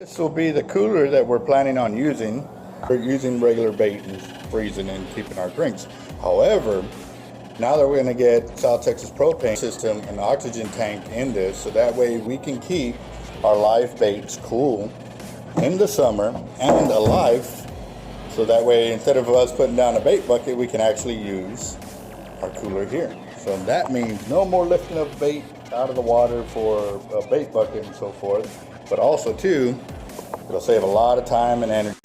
This will be the cooler that we're planning on using. We're using regular bait and freezing and keeping our drinks. However, now that we're going to get South Texas propane system and oxygen tank in this, so that way we can keep our live baits cool in the summer and alive. So that way, instead of us putting down a bait bucket, we can actually use our cooler here. So that means no more lifting of bait out of the water for a bait bucket and so forth. But also too, it'll save a lot of time and energy.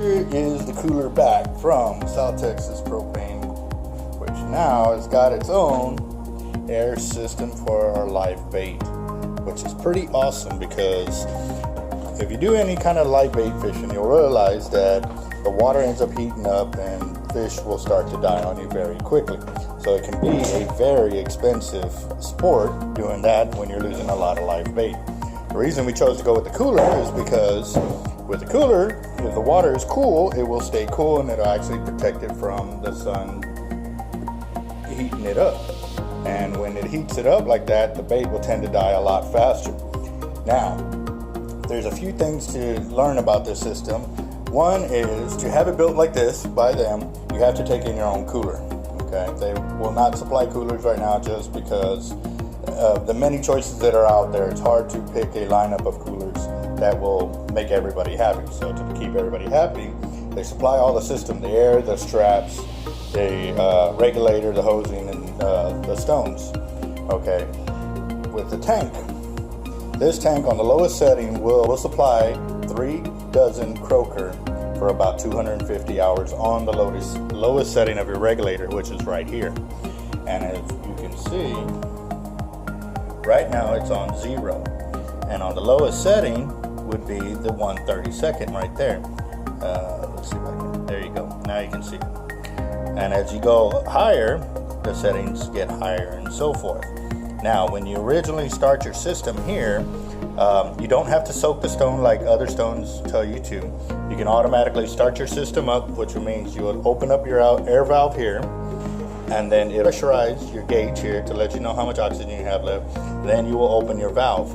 Here is the cooler back from South Texas Propane, which now has got its own air system for our live bait, which is pretty awesome because if you do any kind of live bait fishing, you'll realize that the water ends up heating up and fish will start to die on you very quickly. So it can be a very expensive sport doing that when you're losing a lot of live bait. The reason we chose to go with the cooler is because with the cooler, if the water is cool, it will stay cool and it'll actually protect it from the sun heating it up. And when it heats it up like that, the bait will tend to die a lot faster. Now, there's a few things to learn about this system. One is to have it built like this by them, you have to take in your own cooler. Okay, they will not supply coolers right now just because of the many choices that are out there. It's hard to pick a lineup of coolers that will make everybody happy. So to keep everybody happy, they supply all the system, the air, the straps, the regulator, the hosing, and the stones. Okay, with the tank, this tank on the lowest setting will supply 3 dozen croaker for about 250 hours on the lowest setting of your regulator, which is right here. And as you can see, right now it's on 0. And on the lowest setting would be the 1/32 right there. Let's see if I can, there you go. Now you can see it. And as you go higher, the settings get higher and so forth. Now, when you originally start your system here, you don't have to soak the stone like other stones tell you to. You can automatically start your system up, which means you will open up your air valve here, and then it'll pressurize your gauge here to let you know how much oxygen you have left. Then you will open your valve.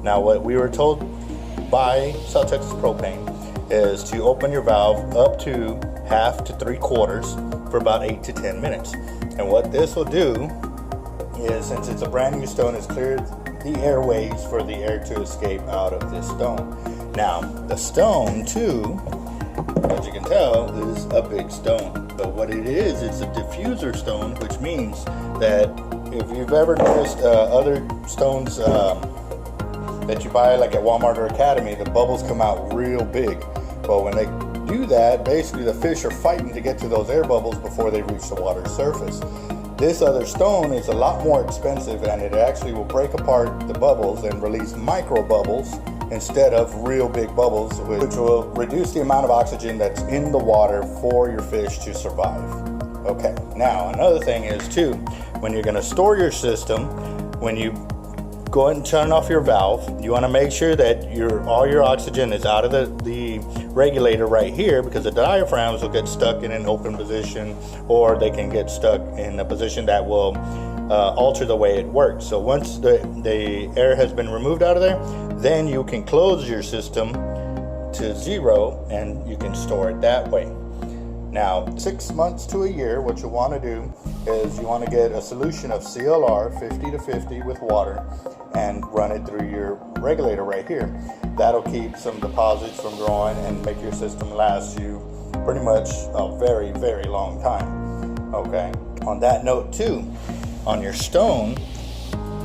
Now, what we were told by South Texas Propane is to open your valve up to 1/2 to 3/4 for about 8 to 10 minutes. And what this will do is, since it's a brand new stone, it's cleared the airways for the air to escape out of this stone. Now, the stone too, as you can tell, is a big stone. But what it is, it's a diffuser stone, which means that if you've ever noticed other stones that you buy like at Walmart or Academy, the bubbles come out real big. But when they do that, basically the fish are fighting to get to those air bubbles before they reach the water's surface. This other stone is a lot more expensive, and it actually will break apart the bubbles and release micro bubbles instead of real big bubbles, which will reduce the amount of oxygen that's in the water for your fish to survive. Okay, now another thing is too, when you're going to store your system, when you go ahead and turn off your valve, you want to make sure that all your oxygen is out of the regulator right here, because the diaphragms will get stuck in an open position, or they can get stuck in a position that will alter the way it works. So once the air has been removed out of there, then you can close your system to 0 and you can store it that way. Now, 6 months to a year, what you want to do is you want to get a solution of CLR 50 to 50 with water and run it through your regulator right here. That'll keep some deposits from growing and make your system last you pretty much a very, very long time. Okay. On that note too, on your stone,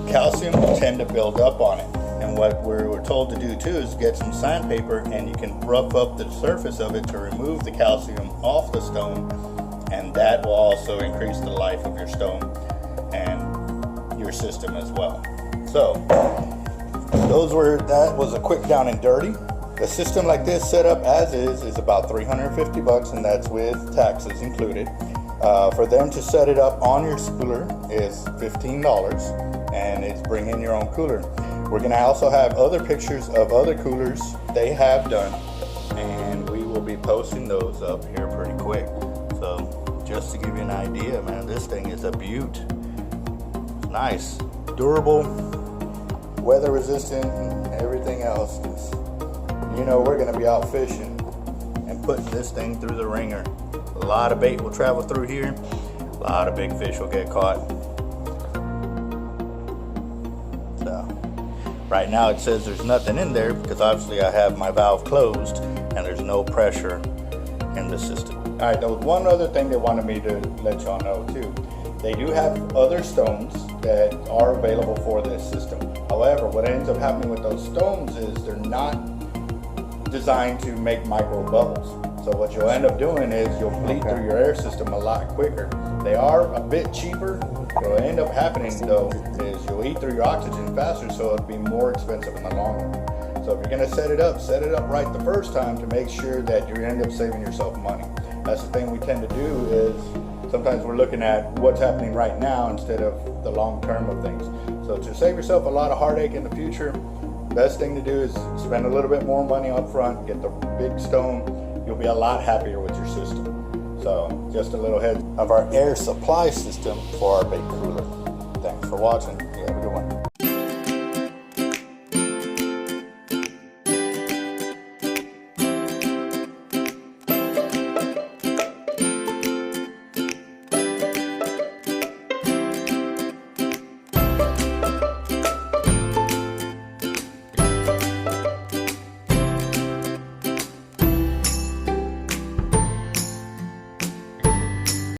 calcium will tend to build up on it. And what we're told to do too is get some sandpaper, and you can rough up the surface of it to remove the calcium off the stone, and that will also increase the life of your stone and your system as well. So that was a quick down and dirty. A system like this set up as is about $350, and that's with taxes included. For them to set it up on your cooler is $15, and it's bring in your own cooler. We're gonna also have other pictures of other coolers they have done, and we will be posting those up here pretty quick. So just to give you an idea, man, this thing is a beaut. It's nice, durable, weather resistant, and everything else. You know, we're gonna be out fishing and putting this thing through the ringer. A lot of bait will travel through here. A lot of big fish will get caught. So right now it says there's nothing in there because obviously I have my valve closed and there's no pressure in the system. All right, there was one other thing they wanted me to let y'all know too. They do have other stones that are available for this system. However, what ends up happening with those stones is they're not designed to make micro bubbles. So what you'll end up doing is you'll bleed through your air system a lot quicker. They are a bit cheaper. What'll end up happening though is you'll eat through your oxygen faster, so it'll be more expensive in the long run. So if you're gonna set it up right the first time to make sure that you end up saving yourself money. That's the thing we tend to do is sometimes we're looking at what's happening right now instead of the long term of things. So to save yourself a lot of heartache in the future, best thing to do is spend a little bit more money up front, get the big stone. You'll be a lot happier with your system. So just a little head of our air supply system for our bait cooler. Thanks for watching. You have a good one.